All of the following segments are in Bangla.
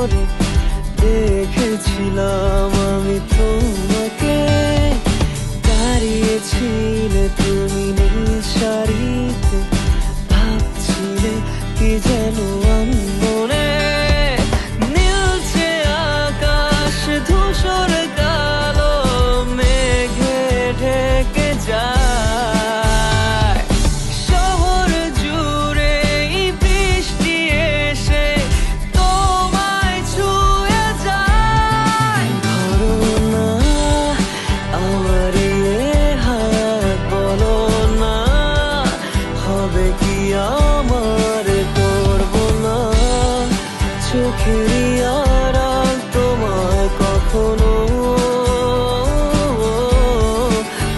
পরে দেখেছিলাম আমি তোমাকে, দাঁড়িয়েছিলে তুমি নীল শাড়িতে, ভাবছিলে কি যেন মনে, নীলছে আকাশ ধূসর কালো মেঘে ঢেকে যায়, শহর জুড়ে বৃষ্টি এসে তোমায় ছুঁয়ে যায়। ধরো না আমার হাত, বলো না হবে কি আমার, করবো না চোখেরই আড়াল তোমায় কখনো,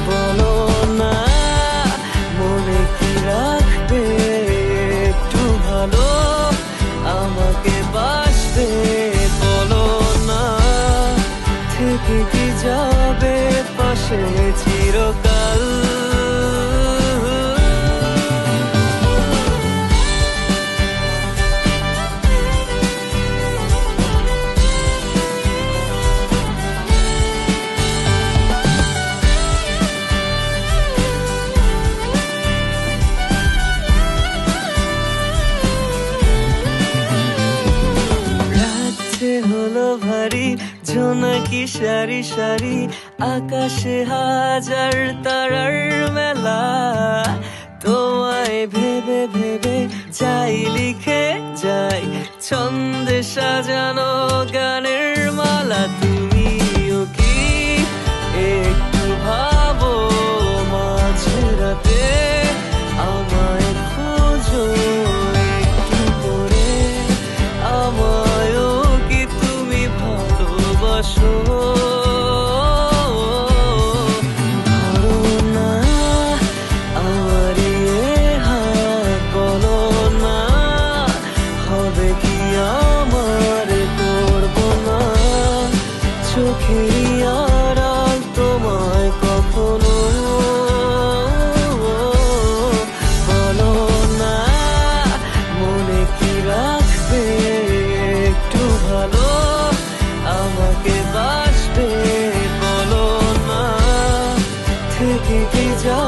বলো না মনে কি রাখবে একটু ভালো, আমাকে বাসবে বলো না, থেকে কি যাবে পাশে চিরকাল। হলো ভারী জোনাকি সারি সারি, আকাশে হাজার তারার মেলা, তোমায় ভেবে ভেবে যাই লিখে যাই ছন্দে সাজানো গানের মালা। তুমিও কি একটু ভাবো মাঝরাতে আমায় খোঁজো একটু করে, আমায়ও কি তুমি ভালোবাসো, ধরো না আমার হাত, বলো না হবে কি আমার, করবো না চোখেরই আড়াল তোমায় কখনো, বলো না মনে কি রাখবে একটু ভালো, আমাকে বাসবে বলো না, থেকে কি যা